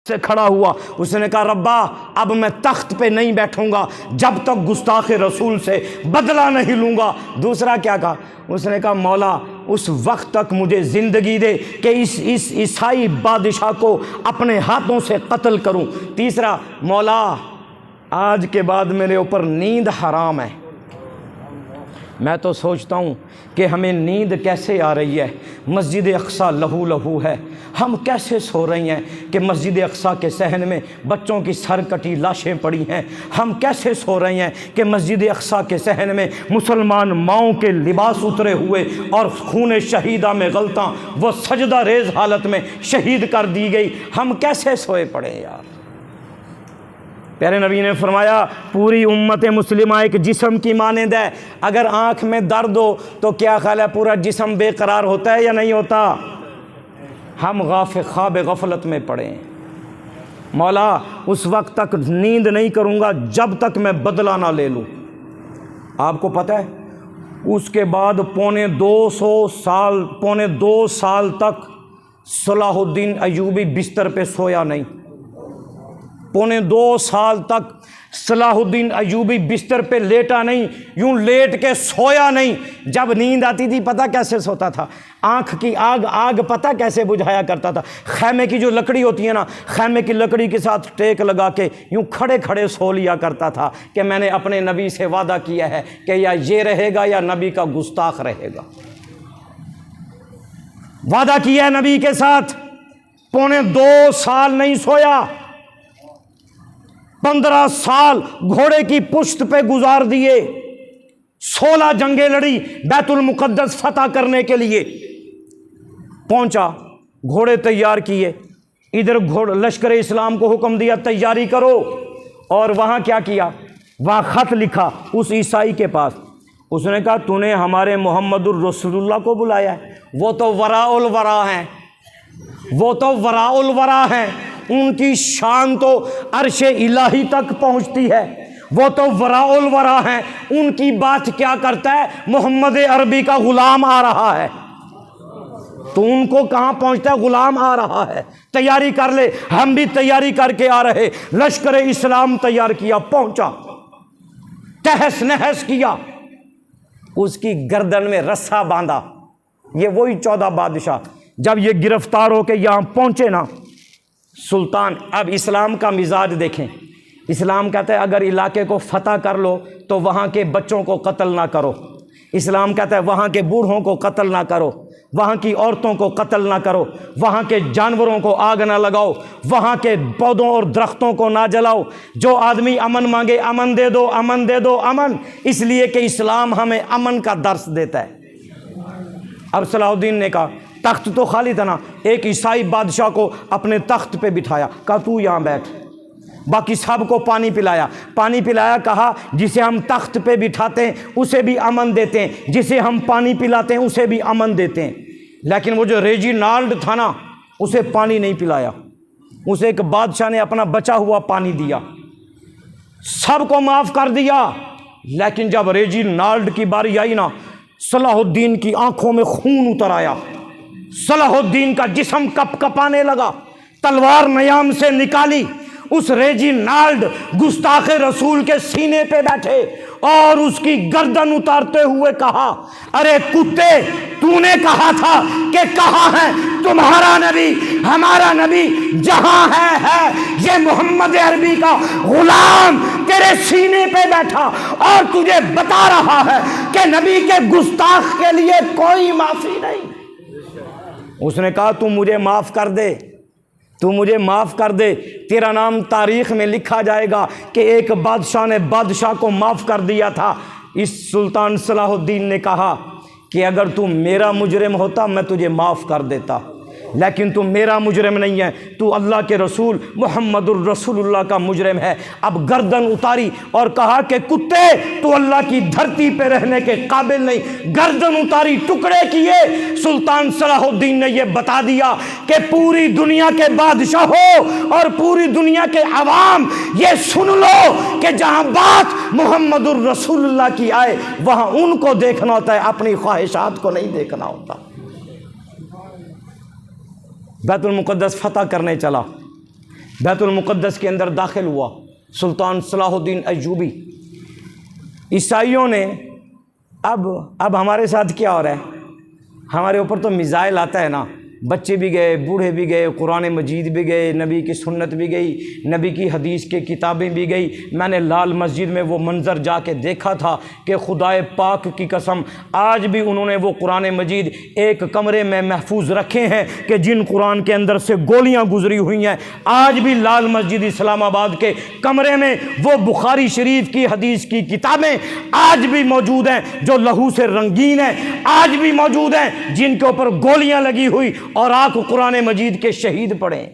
سے کھڑا ہوا، اس نے کہا ربا اب میں تخت پہ نہیں بیٹھوں گا جب تک گستاخ رسول سے بدلہ نہیں لوں گا۔ دوسرا کیا کہا؟ اس نے کہا مولا اس وقت تک مجھے زندگی دے کہ اس عیسائی بادشاہ کو اپنے ہاتھوں سے قتل کروں۔ تیسرا مولا آج کے بعد میرے اوپر نیند حرام ہے۔ میں تو سوچتا ہوں کہ ہمیں نیند کیسے آ رہی ہے، مسجد اقصیٰ لہو لہو ہے، ہم کیسے سو رہی ہیں کہ مسجد اقصیٰ کے صحن میں بچوں کی سر کٹی لاشیں پڑی ہیں، ہم کیسے سو رہی ہیں کہ مسجد اقصیٰ کے صحن میں مسلمان ماؤں کے لباس اترے ہوئے اور خون شہیدہ میں غلطاں وہ سجدہ ریز حالت میں شہید کر دی گئی، ہم کیسے سوئے پڑے یار۔ پیارے نبی نے فرمایا پوری امت مسلمہ ایک جسم کی مانند ہے، اگر آنکھ میں درد ہو تو کیا خیال ہے پورا جسم بے قرار ہوتا ہے یا نہیں ہوتا؟ ہم خواب غفلت میں پڑے ہیں۔ مولا اس وقت تک نیند نہیں کروں گا جب تک میں بدلہ نہ لے لوں۔ آپ کو پتہ ہے اس کے بعد پونے دو سال تک صلاح الدین ایوبی بستر پہ سویا نہیں۔ پونے 2 سال تک صلاح الدین ایوبی بستر پہ لیٹا نہیں، یوں لیٹ کے سویا نہیں۔ جب نیند آتی تھی پتہ کیسے سوتا تھا؟ آنکھ کی آگ پتہ کیسے بجھایا کرتا تھا؟ خیمے کی جو لکڑی ہوتی ہے نا، خیمے کی لکڑی کے ساتھ ٹیک لگا کے یوں کھڑے کھڑے سو لیا کرتا تھا کہ میں نے اپنے نبی سے وعدہ کیا ہے کہ یا یہ رہے گا یا نبی کا گستاخ رہے گا۔ وعدہ کیا ہے نبی کے ساتھ، پونے 2 سال نہیں سویا، 15 سال گھوڑے کی پشت پہ گزار دیے، 16 جنگیں لڑی بیت المقدس فتح کرنے کے لیے۔ پہنچا، گھوڑے تیار کیے، ادھر لشکر اسلام کو حکم دیا تیاری کرو، اور وہاں کیا کیا؟ وہاں خط لکھا اس عیسائی کے پاس۔ اس نے کہا تو نے ہمارے محمد الرسول اللہ کو بلایا ہے، وہ تو وراء الورا ہیں، وہ تو وراء الورا ہیں، ان کی شان تو عرش الہی تک پہنچتی ہے، وہ تو وراء الورا ہیں، ان کی بات کیا کرتا ہے؟ محمد عربی کا غلام آ رہا ہے، تو ان کو کہاں پہنچتا ہے؟ غلام آ رہا ہے، تیاری کر لے۔ ہم بھی تیاری کر کے آ رہے، لشکر اسلام تیار کیا، پہنچا، تہس نہس کیا، اس کی گردن میں رسا باندھا۔ یہ وہی 14 بادشاہ جب یہ گرفتار ہو کے یہاں پہنچے نا، سلطان اب اسلام کا مزاج دیکھیں۔ اسلام کہتا ہے اگر علاقے کو فتح کر لو تو وہاں کے بچوں کو قتل نہ کرو، اسلام کہتا ہے وہاں کے بوڑھوں کو قتل نہ کرو، وہاں کی عورتوں کو قتل نہ کرو، وہاں کے جانوروں کو آگ نہ لگاؤ، وہاں کے پودوں اور درختوں کو نہ جلاؤ، جو آدمی امن مانگے امن دے دو، امن دے دو، امن، اس لیے کہ اسلام ہمیں امن کا درس دیتا ہے۔ اب صلاح الدین نے کہا تخت تو خالی تھا نا، ایک عیسائی بادشاہ کو اپنے تخت پہ بٹھایا، کہا تو یہاں بیٹھ، باقی سب کو پانی پلایا، کہا جسے ہم تخت پہ بٹھاتے ہیں اسے بھی امن دیتے ہیں، جسے ہم پانی پلاتے ہیں اسے بھی امن دیتے ہیں، لیکن وہ جو ریجینالڈ تھا نا اسے پانی نہیں پلایا، اسے ایک بادشاہ نے اپنا بچا ہوا پانی دیا، سب کو معاف کر دیا، لیکن جب ریجینالڈ کی باری آئی نا، صلاح الدین کی آنکھوں میں خون اتر آیا، صلاح الدین کا جسم کپ کپانے لگا، تلوار نیام سے نکالی، اس ریجینالڈ گستاخ رسول کے سینے پہ بیٹھے اور اس کی گردن اتارتے ہوئے کہا ارے کتے، تو نے کہا تھا کہ کہاں ہے تمہارا نبی؟ ہمارا نبی جہاں ہے یہ محمد عربی کا غلام تیرے سینے پہ بیٹھا اور تجھے بتا رہا ہے کہ نبی کے گستاخ کے لیے کوئی معافی نہیں۔ اس نے کہا تو مجھے معاف کر دے، تو مجھے معاف کر دے، تیرا نام تاریخ میں لکھا جائے گا کہ ایک بادشاہ نے بادشاہ کو معاف کر دیا تھا۔ اس سلطان صلاح الدین نے کہا کہ اگر تو میرا مجرم ہوتا میں تجھے معاف کر دیتا، لیکن تو میرا مجرم نہیں ہے، تو اللہ کے رسول محمد الرسول اللہ کا مجرم ہے۔ اب گردن اتاری اور کہا کہ کتے تو اللہ کی دھرتی پہ رہنے کے قابل نہیں، گردن اتاری، ٹکڑے کیے۔ سلطان صلاح الدین نے یہ بتا دیا کہ پوری دنیا کے بادشاہوں اور پوری دنیا کے عوام یہ سن لو کہ جہاں بات محمد الرسول اللہ کی آئے وہاں ان کو دیکھنا ہوتا ہے، اپنی خواہشات کو نہیں دیکھنا ہوتا۔ بیت المقدس فتح کرنے چلا، بیت المقدس کے اندر داخل ہوا سلطان صلاح الدین ایوبی۔ عیسائیوں نے اب ہمارے ساتھ کیا ہو رہا ہے؟ ہمارے اوپر تو میزائل آتا ہے نا، بچے بھی گئے، بوڑھے بھی گئے، قرآن مجید بھی گئے، نبی کی سنت بھی گئی، نبی کی حدیث کے کتابیں بھی گئی۔ میں نے لال مسجد میں وہ منظر جا کے دیکھا تھا کہ خدائے پاک کی قسم آج بھی انہوں نے وہ قرآن مجید ایک کمرے میں محفوظ رکھے ہیں کہ جن قرآن کے اندر سے گولیاں گزری ہوئی ہیں، آج بھی لال مسجد اسلام آباد کے کمرے میں وہ بخاری شریف کی حدیث کی کتابیں آج بھی موجود ہیں جو لہو سے رنگین ہیں، آج بھی موجود ہیں جن کے اوپر گولیاں لگی ہوئی اور آپ قرآن مجید کے شہید پڑھیں۔